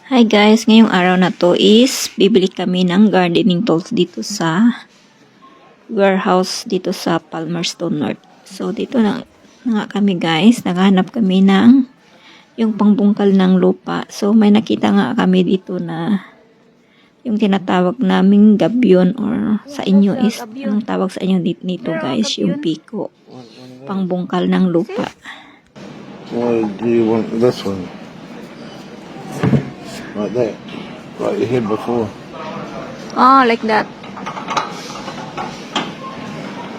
Hi guys, ngayong araw na to is bibili kami ng gardening tools dito sa warehouse dito sa Palmerston North. So dito na nga kami guys, naghahanap kami ng yung pangbungkal ng lupa. So may nakita nga kami dito na yung tinatawag naming gabyon or sa inyo is ang tawag sa inyo nito guys, yung piko. Pangbungkal ng lupa. Or do you want this one? Like that? Like you had before? Oh, like that.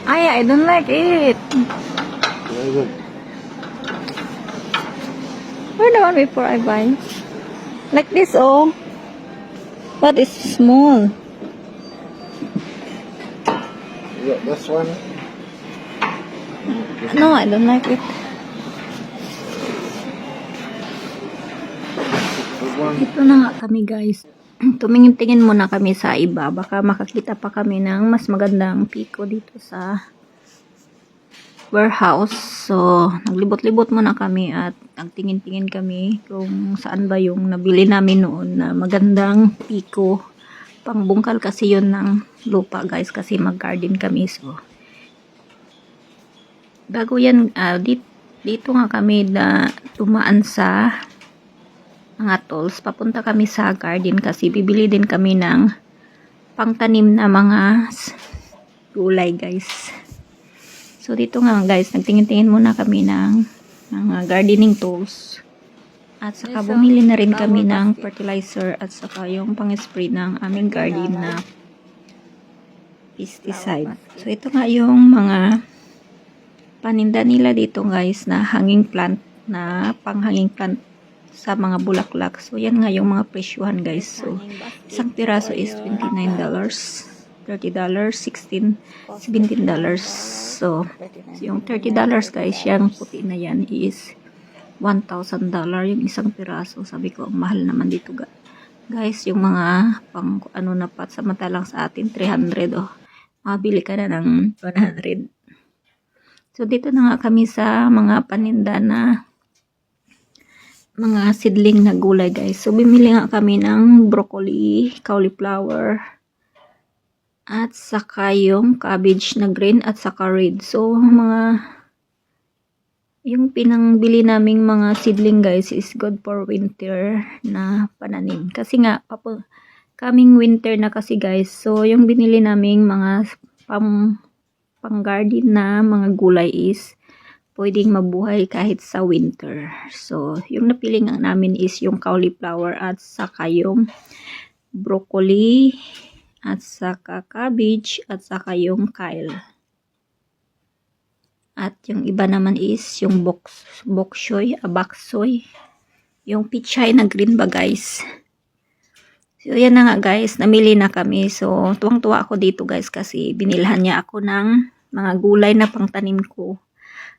I don't like it. Yeah, good. Where the one before I buy? Like this, oh. But it's small. You got this one? No, I don't like it. This one? Ito na nga kami guys. Tumingin-tingin muna kami sa iba. Baka makakita pa kami ng mas magandang piko dito sa warehouse. So, naglibot-libot muna kami at nagtingin-tingin kami kung saan ba yung nabili namin noon na magandang piko. Pangbungkal kasi yun ng lupa guys kasi mag-garden kami. So, bago yan, dito nga kami na tumaan sa mga tools, papunta kami sa garden kasi bibili din kami ng pangtanim na mga gulay guys. So dito nga guys, nagtingin-tingin muna kami ng mga gardening tools at saka bumili na rin kami ng fertilizer at saka yung pang-spray ng aming garden na pesticide. So ito nga yung mga paninda nila dito guys na hanging plant, na panghanging plant sa mga bulaklak. So, yan nga yung mga presyuhan guys. So, isang piraso is $29, $30, $16, $17. So, yung $30 guys, yung puti na yan is $1,000 yung isang piraso. Sabi ko, mahal naman dito guys. Yung mga pang ano na pat, samantalang sa atin, 300 oh. Mabili ka na ng 100. So, dito na nga kami sa mga paninda na mga seedling na gulay guys. So, bimili nga kami ng broccoli, cauliflower, at saka yung cabbage na green at saka red. So, yung pinangbili naming mga seedling guys is good for winter na pananim. Kasi nga, coming winter na kasi guys. So, yung binili naming mga pang garden na mga gulay is pwedeng mabuhay kahit sa winter. So, yung napili nga namin is yung cauliflower at saka yung broccoli at saka cabbage at saka yung kale. At yung iba naman is yung bok choy, baksoy, yung pichay na green ba guys. So, yan na nga guys, namili na kami. So, tuwang-tuwa ako dito guys kasi binilhan niya ako ng mga gulay na pangtanim ko.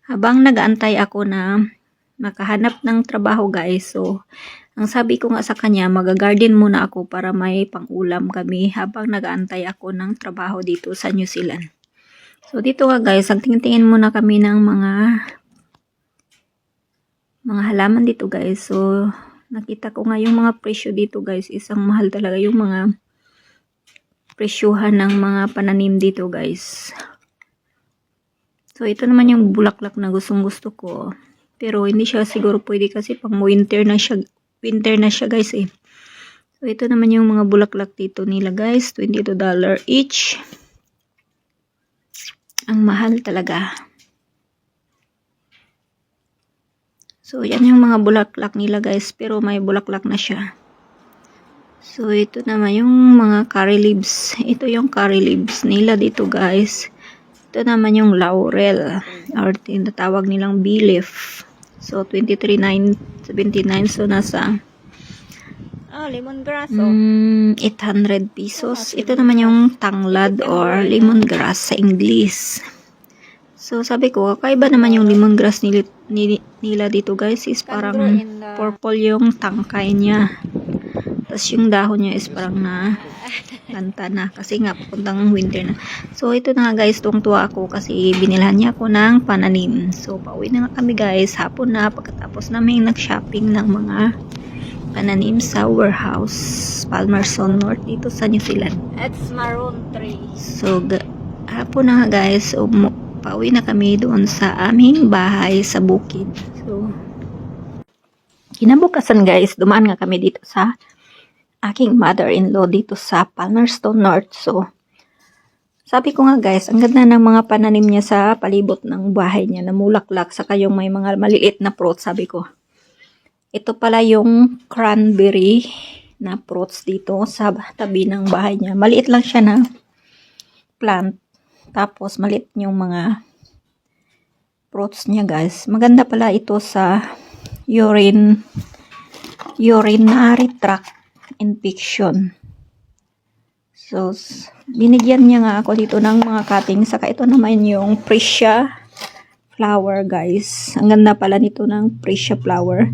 Habang nag-aantay ako na makahanap ng trabaho guys. So, ang sabi ko nga sa kanya, mag-garden muna ako para may pang-ulam kami habang nag-aantay ako ng trabaho dito sa New Zealand. So, dito nga guys, tingin-tingin muna kami ng mga halaman dito guys. So, nakita ko nga yung mga presyo dito guys. Isang mahal talaga yung mga presyuhan ng mga pananim dito guys. So, ito naman yung bulaklak na gustong-gusto ko. Pero, hindi siya siguro pwede kasi pang winter na siya guys eh. So, ito naman yung mga bulaklak dito nila guys. $22 each. Ang mahal talaga. So, yan yung mga bulaklak nila guys. Pero, may bulaklak na siya. So, ito naman yung mga curry leaves. Ito yung curry leaves nila dito guys. Ito naman yung laurel or tinatawag nilang bee leaf. So, $23.79. So, nasa lemongrass 800 pesos. Ito naman yung tanglad or lemongrass sa English. So, sabi ko, kakaiba naman yung lemongrass nila dito guys is parang purple yung tangkay niya. Tapos yung dahon niya is parang lanta na kasi nga papuntang winter na. So ito na nga guys, tuwang-tuwa ako kasi binilhan niya ako ng pananim. So pauwi na nga kami guys, hapon na pagkatapos namin nag-shopping ng mga pananim sa warehouse, Palmerston North, dito sa New Zealand. It's maroon tree. So, hapon na nga guys, so, pauwi na kami doon sa aming bahay sa bukid. So, kinabukasan guys, dumaan nga kami dito sa aking mother-in-law dito sa Palmerston North. So, sabi ko nga guys, ang ganda ng mga pananim niya sa palibot ng bahay niya na mulaklak, saka yung may mga maliit na fruits, sabi ko. Ito pala yung cranberry na fruits dito sa tabi ng bahay niya. Maliit lang siya na plant. Tapos maliit yung mga fruits niya guys. Maganda pala ito sa urinary tract infection. So, binigyan niya nga ako dito ng mga cutting. Saka ito naman yung freesia flower guys. Ang ganda pala nito ng freesia flower.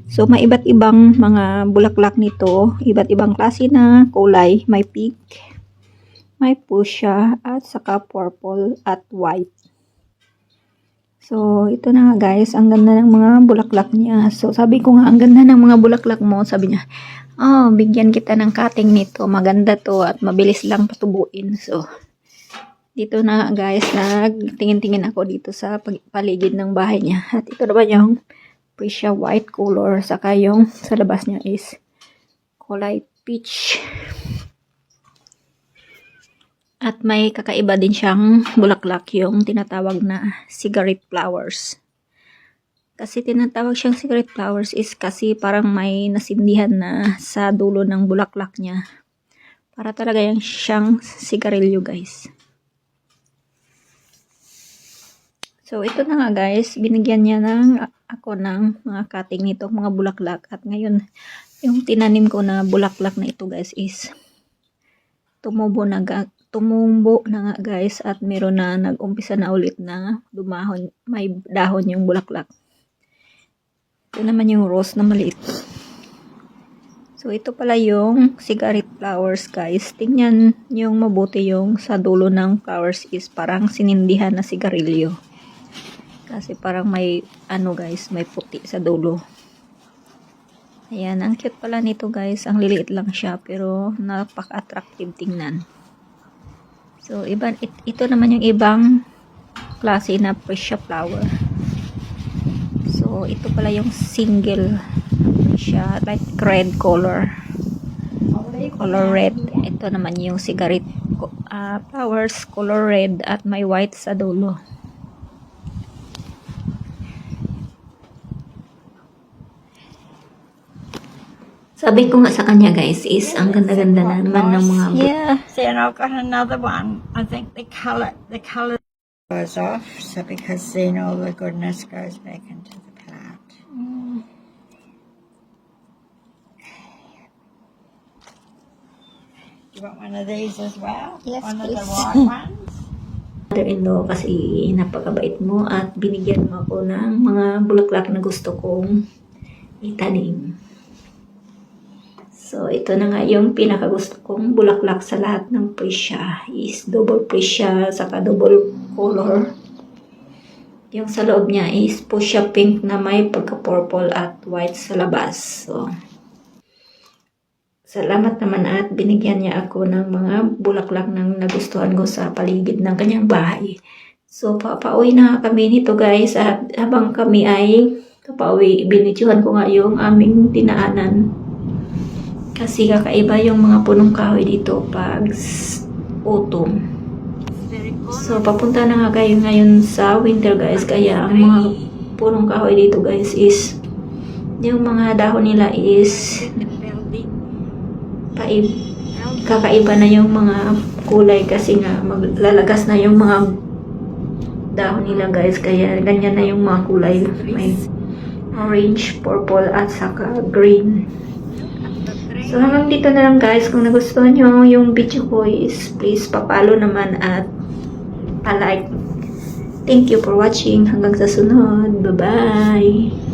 So, may iba't ibang mga bulaklak nito. Iba't ibang klase na kulay. May pink, may fuchsia, at saka purple at white. So, ito na nga guys. Ang ganda ng mga bulaklak niya. So, sabi ko nga, ang ganda ng mga bulaklak mo. Sabi niya, oh, bigyan kita ng cutting nito. Maganda to at mabilis lang patubuin. So, dito na nga guys, nagtingin-tingin ako dito sa paligid ng bahay niya. At ito naman yung freesia white color. Saka yung sa labas niya is kulay peach. At may kakaiba din siyang bulaklak, yung tinatawag na cigarette flowers. Kasi tinatawag siyang cigarette flowers is kasi parang may nasindihan na sa dulo ng bulaklak niya. Para talaga yung siyang sigarilyo guys. So ito na nga guys, binigyan niya ako ng mga cutting nito, mga bulaklak. At ngayon, yung tinanim ko na bulaklak na ito guys is tumubo na nga guys, at meron na nag-umpisa na ulit na dumahon, may dahon yung bulaklak. Ito naman yung rose na maliit. So ito pala yung cigarette flowers guys. Tingnan yung mabuti, yung sa dulo ng flowers is parang sinindihan na sigarilyo. Kasi parang may ano guys, may puti sa dulo. Ayan, ang cute pala nito guys. Ang liliit lang siya pero napaka-attractive tingnan. So, ito naman yung ibang klase na freesia flower. So, ito pala yung single freesia, like red color. Color red. Ito naman yung cigarette flowers, color red at may white sa dulo. Sabi ko nga sa kanya guys is ang ganda-ganda na naman ng mga Yeah. See, and I've got another one. I think the color goes off, so because then all the goodness goes back into the plant. You want one of these as well? Yes, one please. of the white ones. mother-in-law kasi napakabait mo at binigyan mo ako ng mga bulaklak na gusto kong itanim. So, ito na nga yung pinakagusto kong bulaklak sa lahat ng freesia is double freesia saka double color. Yung sa loob niya is fuchsia pink na may pagka-purple at white sa labas. So, salamat naman at binigyan niya ako ng mga bulaklak ng nagustuhan ko sa paligid ng kanyang bahay. So, papauwi na kami nito guys at habang kami ay papauwi, binidyohan ko nga yung aming dinaanan. Kasi kakaiba yung mga punong kahoy dito pag autumn. So, papunta na nga kayo ngayon sa winter guys. Kaya ang mga punong kahoy dito guys is yung mga dahon nila is kakaiba na yung mga kulay kasi nga maglalagas na yung mga dahon nila guys. Kaya ganyan na yung mga kulay. May orange, purple at saka green. So, hanggang dito na lang guys. Kung nagustuhan nyo yung video ko is please papalo naman at pa-like. Thank you for watching. Hanggang sa sunod. Bye-bye!